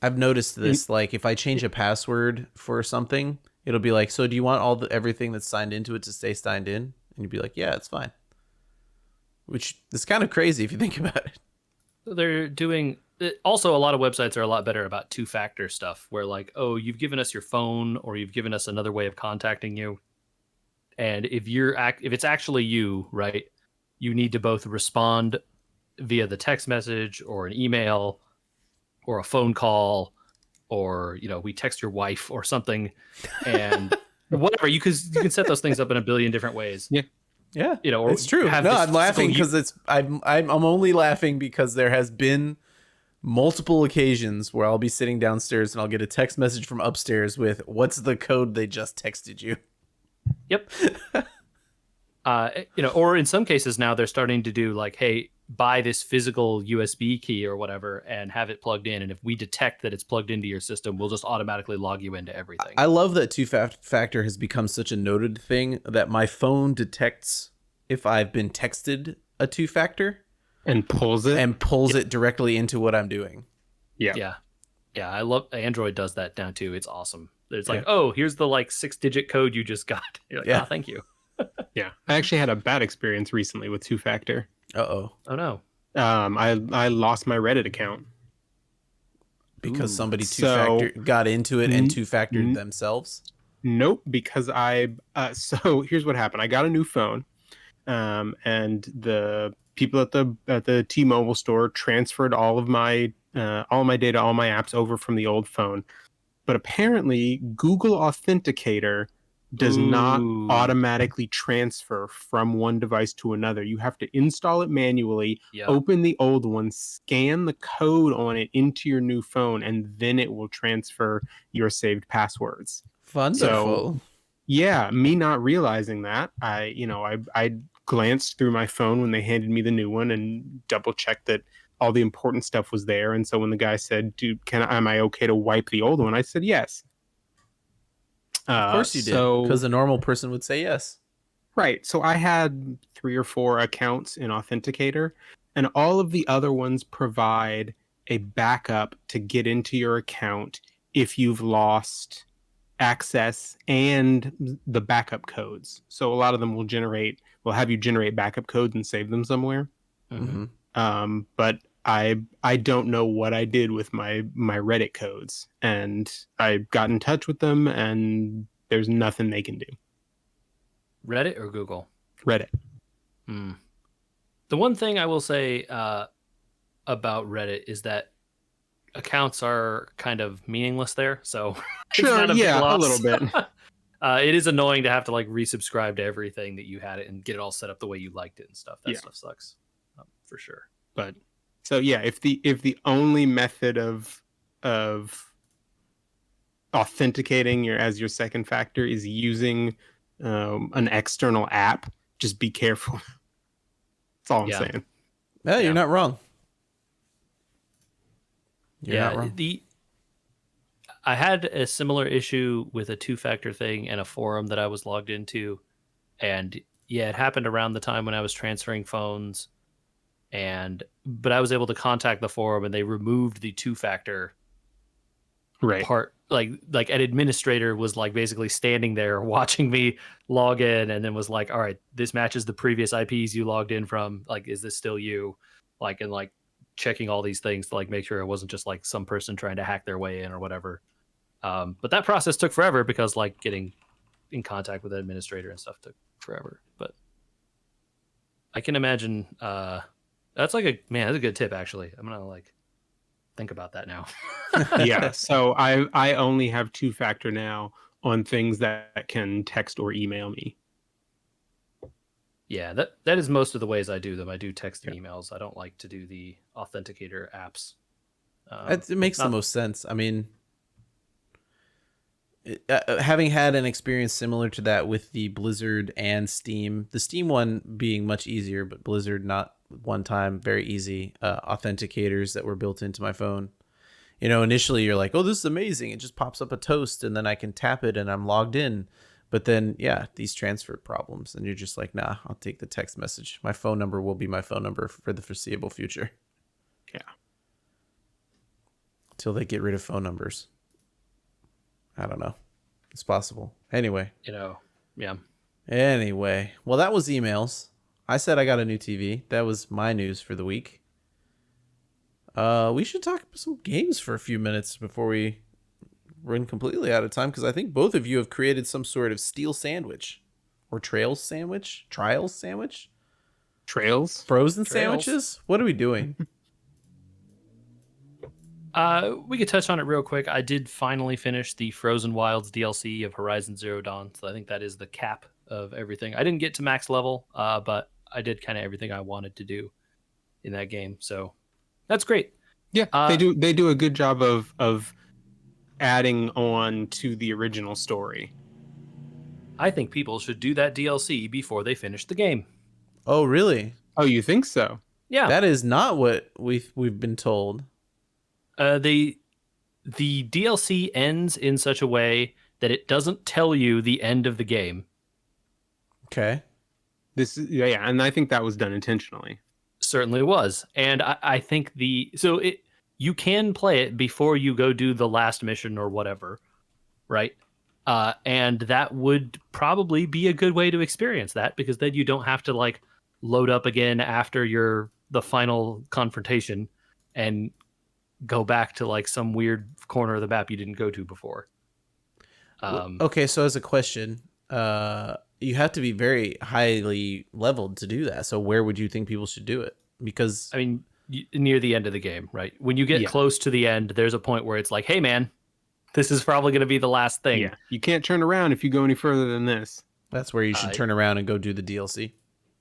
I've noticed this. Like, if I change a password for something, it'll be like, so do you want everything that's signed into it to stay signed in? And you'd be like, yeah, it's fine. Which is kind of crazy if you think about it. They're doing also, a lot of websites are a lot better about two-factor stuff where like, oh, you've given us your phone or you've given us another way of contacting you. And if it's actually you, right, you need to both respond via the text message or an email or a phone call, or we text your wife or something, and whatever you can set those things up in a billion different ways. Yeah, Or it's true. have No, this I'm laughing physical because I'm only laughing because there has been multiple occasions where I'll be sitting downstairs and I'll get a text message from upstairs with, "What's the code they just texted you?" Yep. Or in some cases now they're starting to do like, hey, buy this physical USB key or whatever and have it plugged in. And if we detect that it's plugged into your system, we'll just automatically log you into everything. I love that two-factor has become such a noted thing that my phone detects if I've been texted a two-factor And pulls it. and pulls it directly into what I'm doing. Yeah. Yeah. Yeah. I love Android does that now too. It's awesome. It's like, Yeah. oh, here's the like 6-digit code you just got. You're like, Yeah. oh, thank you. Yeah. I actually had a bad experience recently with two-factor. Uh-oh. Oh no. I lost my Reddit account. Because Ooh. somebody So- two-factor got into it and two-factored themselves. Nope, because so here's what happened. I got a new phone, and the people at the T-Mobile store transferred all my data, all my apps over from the old phone. But apparently, Google Authenticator does not Ooh. automatically transfer from one device to another. You have to install it manually, Yeah. open the old one, scan the code on it into your new phone, and then it will transfer your saved passwords. Wonderful. Yeah, me not realizing that, I glanced through my phone when they handed me the new one and double checked that all the important stuff was there. And so when the guy said, "Dude, am I okay to wipe the old one?" I said yes. Of course you did, because a normal person would say yes. Right. So I had 3 or 4 accounts in Authenticator, and all of the other ones provide a backup to get into your account if you've lost access and the backup codes. So a lot of them will have you generate backup codes and save them somewhere. Mhm. But I don't know what I did with my Reddit codes, and I got in touch with them, and there's nothing they can do. Reddit or Google? Reddit. Hmm. The one thing I will say about Reddit is that accounts are kind of meaningless there. So it's Sure, not a big yeah, a loss. little bit. It is annoying to have to like resubscribe to everything that you had it and get it all set up the way you liked it and stuff. That Yeah. stuff sucks, for sure. But so yeah, if the only method of authenticating as your second factor is using an external app, just be careful. That's all I'm Yeah. saying. Yeah, Yeah. you're not wrong. You're yeah, not wrong. I had a similar issue with a two-factor thing and a forum that I was logged into, and yeah, it happened around the time when I was transferring phones, but I was able to contact the forum and they removed the two-factor Right. part. Like an administrator was like basically standing there watching me log in and then was like, all right, this matches the previous IPs you logged in from. Like, is this still you? Like, and like checking all these things to like make sure it wasn't just like some person trying to hack their way in or whatever. But that process took forever because like getting in contact with the administrator and stuff took forever. But I can imagine that's a good tip actually. I'm gonna like think about that now. Yeah. So I only have two-factor now on things that can text or email me. Yeah, that is most of the ways I do them. I do text and emails. I don't like to do the authenticator apps. It makes the most sense. I mean, having had an experience similar to that with the Blizzard and Steam, the Steam one being much easier, but Blizzard not one time, very easy authenticators that were built into my phone. You know, initially you're like, oh, this is amazing. It just pops up a toast and then I can tap it and I'm logged in. But then, yeah, these transfer problems. And you're just like, nah, I'll take the text message. My phone number will be my phone number for the foreseeable future. Yeah. Until they get rid of phone numbers. I don't know. It's possible. Anyway. Yeah. Anyway. Well, that was emails. I said I got a new TV. That was my news for the week. We should talk about some games for a few minutes before we run completely out of time, because I think both of you have created some sort of steel sandwich or trails sandwich, trials sandwich, Trails. frozen Trails. sandwiches. What are we doing? We could touch on it real quick. I did finally finish the Frozen Wilds DLC of Horizon Zero Dawn, so I think that is the cap of everything. I didn't get to max level, but I did kind of everything I wanted to do in that game, so that's great. Yeah, they do a good job of adding on to the original story. I think people should do that DLC before they finish the game. Oh, really? Oh, you think so? Yeah. That is not what we've been told. The DLC ends in such a way that it doesn't tell you the end of the game. Okay. Yeah, and I think that was done intentionally. Certainly was. And I think you can play it before you go do the last mission or whatever, right? And that would probably be a good way to experience that, because then you don't have to like load up again after the final confrontation and go back to like some weird corner of the map you didn't go to before. Okay, so as a question, you have to be very highly leveled to do that. So where would you think people should do it? Because I mean, near the end of the game, right? When you get close to the end, there's a point where it's like, hey, man, this is probably going to be the last thing. Yeah, you can't turn around if you go any further than this. that's where you should turn around and go do the DLC.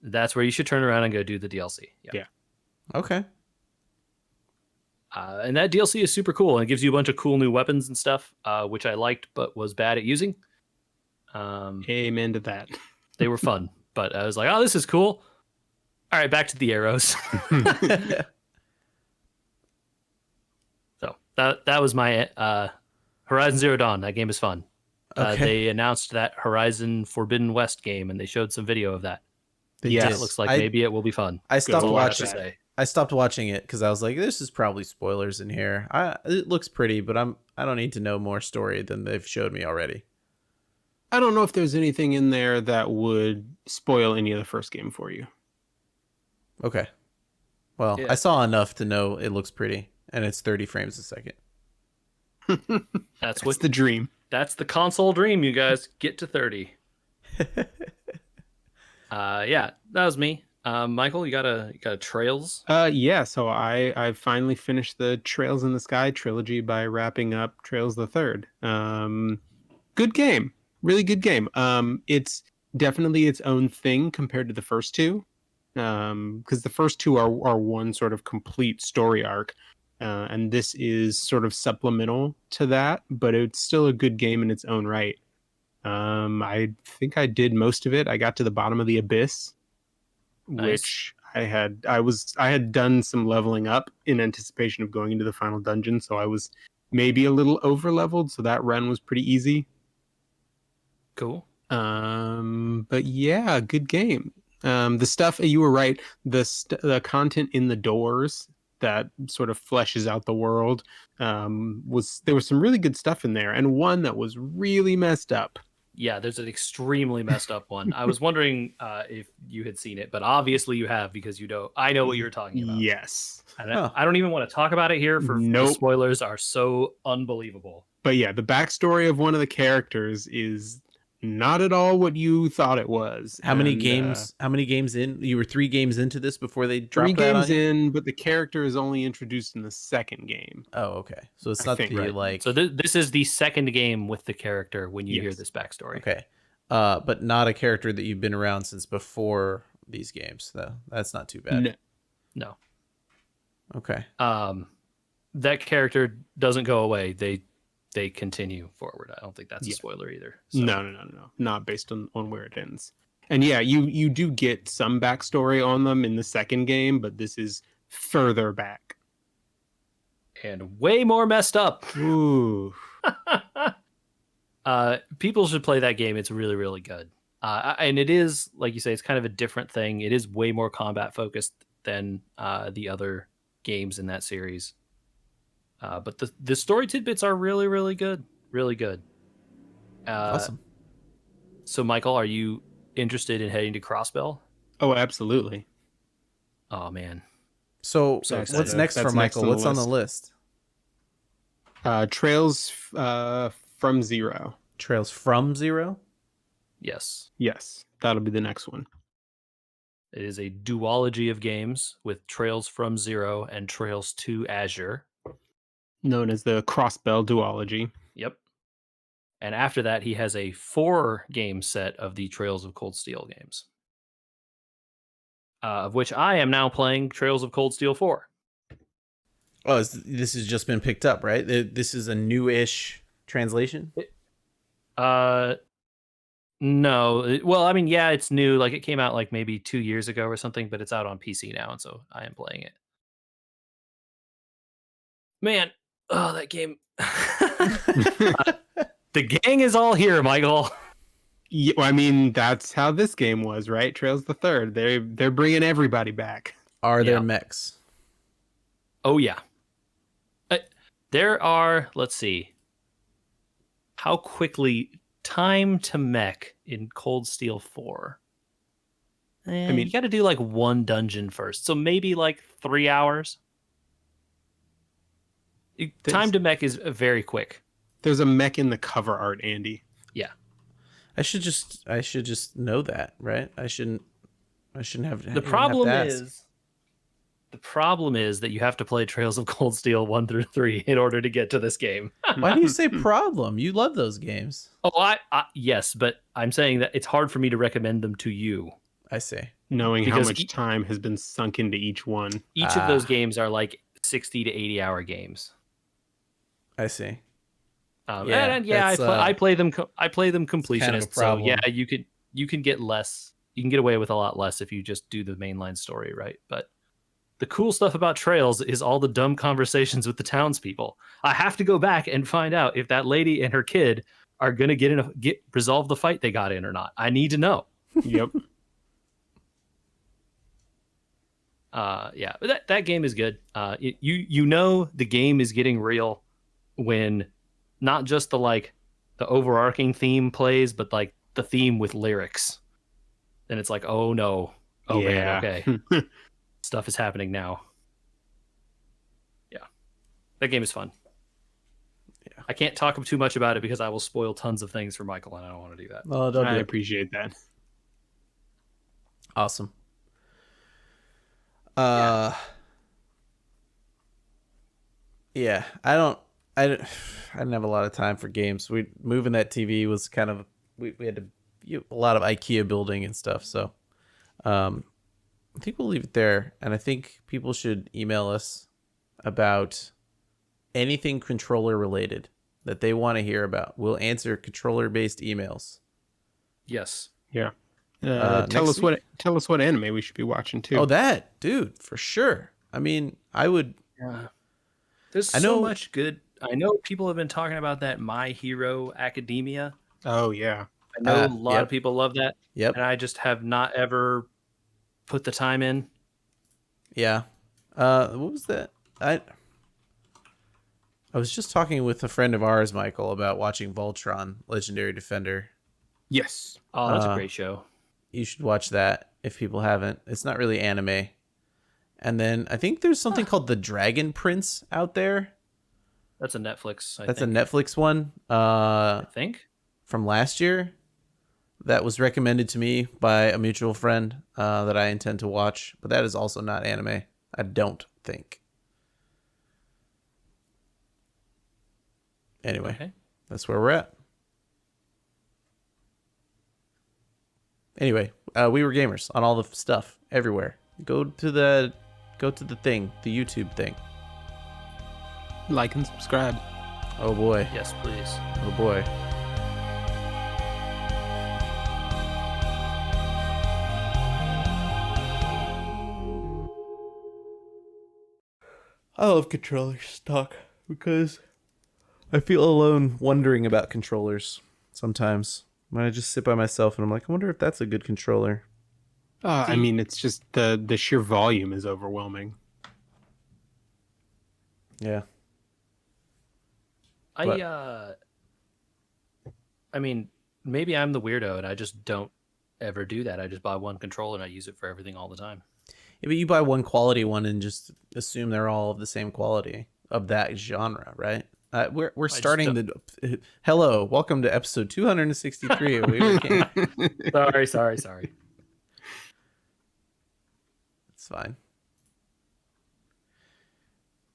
That's where you should turn around and go do the DLC. Yeah. Okay. And that DLC is super cool, and it gives you a bunch of cool new weapons and stuff, which I liked but was bad at using. Amen to that. They were fun, but I was like, oh, this is cool. All right, back to the arrows. So that was my Horizon Zero Dawn. That game is fun. Okay. They announced that Horizon Forbidden West game, and they showed some video of that. Yes. It looks like maybe it will be fun. I stopped Good. watching. Say. I stopped watching it because I was like, "This is probably spoilers in here." It looks pretty, but I don't need to know more story than they've showed me already. I don't know if there's anything in there that would spoil any of the first game for you. Okay. Well, Yeah. I saw enough to know it looks pretty, and it's 30 frames a second. That's what the dream. That's the console dream, you guys. Get to 30. Yeah, that was me. Michael, you got a Trails? Yeah, so I finally finished the Trails in the Sky trilogy by wrapping up Trails the Third. Good game. Really good game. It's definitely its own thing compared to the first two. Because the first two are one sort of complete story arc. And this is sort of supplemental to that, but it's still a good game in its own right. I think I did most of it. I got to the bottom of the abyss, Nice. which I had done some leveling up in anticipation of going into the final dungeon, so I was maybe a little over leveled, so that run was pretty easy. Cool. But yeah, good game. The stuff, you were right, the content in the doors that sort of fleshes out the world, there was some really good stuff in there, and one that was really messed up. Yeah, there's an extremely messed up one. I was wondering if you had seen it, but obviously you have, because I know what you're talking about. Yes. I don't even want to talk about it here for the spoilers are so unbelievable. But yeah, the backstory of one of the characters is not at all what you thought it was. How many games? How many games in? You were 3 games into this before they dropped 3 that games on you? in, but the character is only introduced in the second game. Oh, okay. So it's I not think, the right. like. So this is the second game with the character when you hear Yes. this backstory. Okay. But not a character that you've been around since before these games. Though that's not too bad. No. Okay. That character doesn't go away. They continue forward. I don't think that's a spoiler either. So. No. Not based on where it ends. And yeah, you do get some backstory on them in the second game, but this is further back. And way more messed up. Ooh. People should play that game. It's really, really good. And it is, like you say, it's kind of a different thing. It is way more combat focused than the other games in that series. But the story tidbits are really, really good. Really good. Awesome. So, Michael, are you interested in heading to Crossbell? Oh, absolutely. Oh, man. So excited. what's next for That's Michael? next on the What's on the list? Trails from Zero. Trails from Zero? Yes. Yes, that'll be the next one. It is a duology of games with Trails from Zero and Trails to Azure. Known as the Crossbell duology. Yep. And after that, he has a 4-game set of the Trails of Cold Steel games. Of which I am now playing Trails of Cold Steel 4. Oh, this has just been picked up, right? This is a new-ish translation? No, well, I mean, yeah, it's new. Like it came out like maybe 2 years ago or something, but it's out on PC now, and so I am playing it. Man, oh, that game. The gang is all here, Michael. Yeah, well, I mean, that's how this game was, right? Trails the Third. They're bringing everybody back. Are there Yeah. mechs? Oh yeah. There are. Let's see. How quickly time to mech in Cold Steel 4. I mean, You got to do like one dungeon first, so maybe like 3 hours. Time to mech is very quick. there's a mech in the cover art, Andy. Yeah. I should just know that, right? I shouldn't have The even problem have to ask. is the problem is that you have to play Trails of Cold Steel 1 through 3 in order to get to this game. Why do you say problem? You love those games. Oh, yes, but I'm saying that it's hard for me to recommend them to you. I see. Knowing how Because much time has been sunk into each one. Each of those games are like 60 to 80 hour games. I see. I play them. I play them completionist. Kind of a problem. So yeah, you can get less. You can get away with a lot less if you just do the mainline story, right? But the cool stuff about Trails is all the dumb conversations with the townspeople. I have to go back and find out if that lady and her kid are gonna resolve the fight they got in or not. I need to know. Yep. Yeah, but that game is good. You know the game is getting real when not just the overarching theme plays, but like the theme with lyrics. And it's like, oh no. Oh yeah. man, okay. Stuff is happening now. Yeah. That game is fun. Yeah. I can't talk too much about it because I will spoil tons of things for Michael, and I don't want to do that. Well, don't I do it. appreciate that. Awesome. Yeah, I didn't have a lot of time for games. Moving that TV was kind of we had to a lot of IKEA building and stuff. So, I think we'll leave it there. And I think people should email us about anything controller related that they want to hear about. We'll answer controller based emails. Yes. Yeah. Tell us week? what anime we should be watching too. Oh, that dude, for sure. I mean, I would. Yeah. There's I so know- much good. I know people have been talking about that My Hero Academia. Oh yeah. I know a lot Yep. of people love that, Yep. and I just have not ever put the time in. Yeah. What was that? I was just talking with a friend of ours, Michael, about watching Voltron, Legendary Defender. Yes. Oh, that's a Uh, great show. You should watch that if people haven't. It's not really anime. And then I think there's something called The Dragon Prince out there. That's a Netflix. That's a Netflix one I think. from last year that was recommended to me by a mutual friend that I intend to watch. But that is also not anime, I don't think. Anyway, Okay. that's where we're at. Anyway, we were gamers on all the stuff everywhere. Go to the thing, the YouTube thing. Like and subscribe. Oh boy. Yes, please. Oh boy. I love controllers talk because I feel alone wondering about controllers sometimes. When I just sit by myself and I'm like, I wonder if that's a good controller. I mean, it's just the sheer volume is overwhelming. Yeah. I mean, maybe I'm the weirdo and I just don't ever do that. I just buy one controller and I use it for everything all the time. Yeah, but you buy one quality one and just assume they're all of the same quality of that genre, right? We're starting the hello, welcome to episode 263 of We Were King. Sorry. It's fine.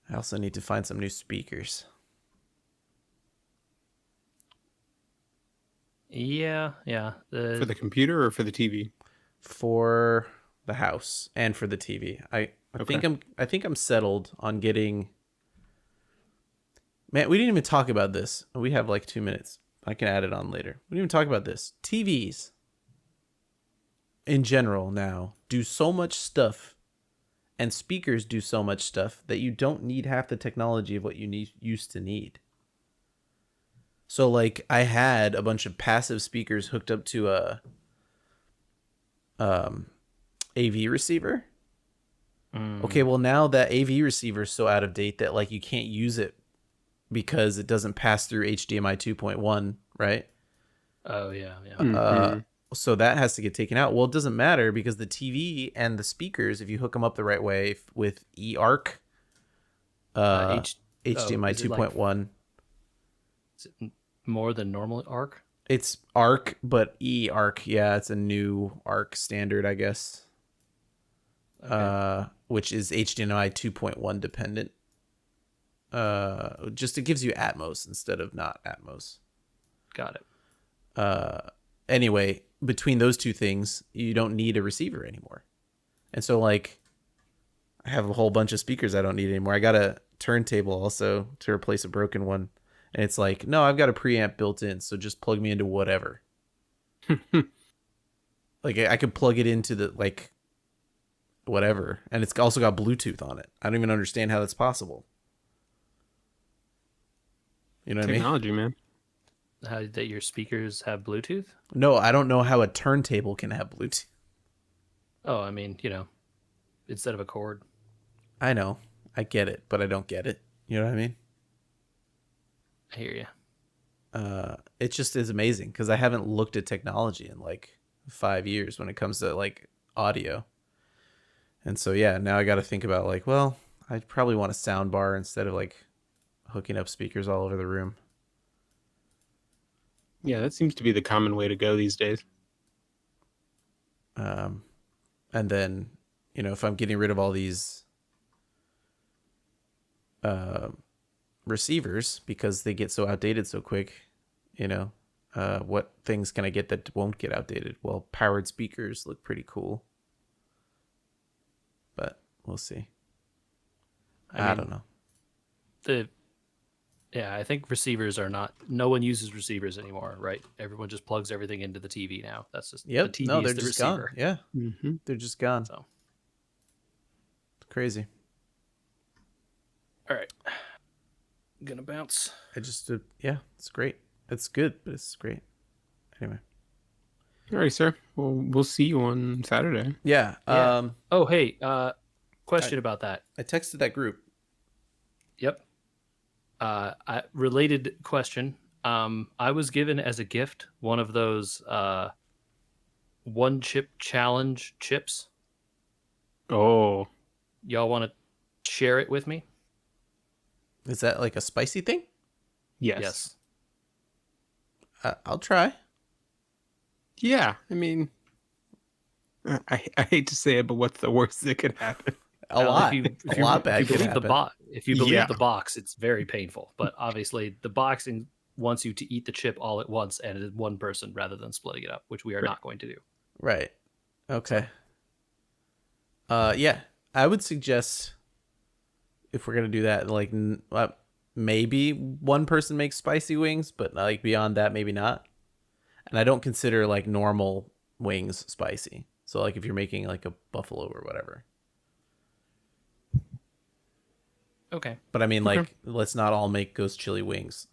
I also need to find some new speakers. Yeah. For the computer or for the TV? For the house and for the TV. I think I'm settled on getting. Man, we didn't even talk about this. We have like 2 minutes. I can add it on later. We didn't even talk about this. TVs in general now do so much stuff, and speakers do so much stuff that you don't need half the technology of what you used to need. So like I had a bunch of passive speakers hooked up to a AV receiver. Okay, well now that AV receiver is so out of date that like you can't use it because it doesn't pass through HDMI 2.1, right? Oh yeah, yeah. So that has to get taken out. Well, it doesn't matter because the TV and the speakers, if you hook them up the right way with eARC, HDMI is it like 2.1, is it more than normal arc? it's ARC, but eARC, yeah, it's a new ARC standard, I guess. Okay. Which is HDMI 2.1 dependent. Just it gives you Atmos instead of not Atmos. Got it. Anyway, between those two things, you don't need a receiver anymore. And so like I have a whole bunch of speakers I don't need anymore. I got a turntable also to replace a broken one. And it's like, no, I've got a preamp built in, so just plug me into whatever. Like I could plug it into the like whatever, and it's also got Bluetooth on it. I don't even understand how that's possible. You know what Technology, man. How that your speakers have Bluetooth? I mean? No, I don't know how a turntable can have Bluetooth. Oh, I mean, instead of a cord. I know, I get it, but I don't get it. You know what I mean? I hear you. It just is amazing because I haven't looked at technology in like 5 years when it comes to like audio. And so, yeah, now I got to think about like, well, I probably want a sound bar instead of like hooking up speakers all over the room. Yeah, that seems to be the common way to go these days. And then, if I'm getting rid of all these receivers because they get so outdated so quick, what things can I get that won't get outdated? Well, powered speakers look pretty cool. But we'll see. I don't know. I think receivers are not. No one uses receivers anymore, right? Everyone just plugs everything into the TV now. That's just Yep. the TV No, is they're the just receiver. gone. Yeah, Mm-hmm. they're just gone. So, It's crazy. all right, gonna bounce. Yeah, it's great. It's good, but it's great. Anyway. All right, sir. Well, we'll see you on Saturday. Yeah. Yeah. Oh, hey, question about that. I texted that group. Yep. Related question. I was given as a gift one of those one chip challenge chips. Oh, Y'all want to share it with me? Is that like a spicy thing? yes. I'll try. Yeah, I mean, I hate to say it, but what's the worst that could happen? A lot. If A lot bad if you could believe happen. if you believe Yeah. the box, it's very painful. But obviously, the boxing wants you to eat the chip all at once and in one person rather than splitting it up, which we are Right. not going to do. Right. Okay. Yeah. I would suggest if we're gonna do that, like maybe one person makes spicy wings, but like beyond that, maybe not. And I don't consider like normal wings spicy. So like if you're making like a buffalo or whatever. Okay. But I mean, Okay. like, let's not all make ghost chili wings.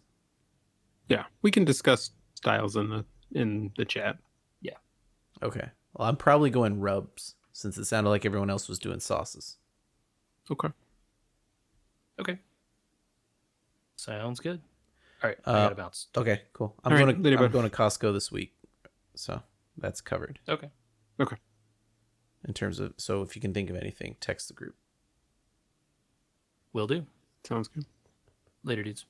Yeah, we can discuss styles in the chat. Okay. Well, I'm probably going rubs since it sounded like everyone else was doing sauces. Okay. Okay. Sounds good. All right. I gotta bounce. Okay, cool. All right, later, I'm bud. going to Costco this week, so that's covered. Okay. Okay. In terms of, so if you can think of anything, text the group. Will do. Sounds good. Later, dudes.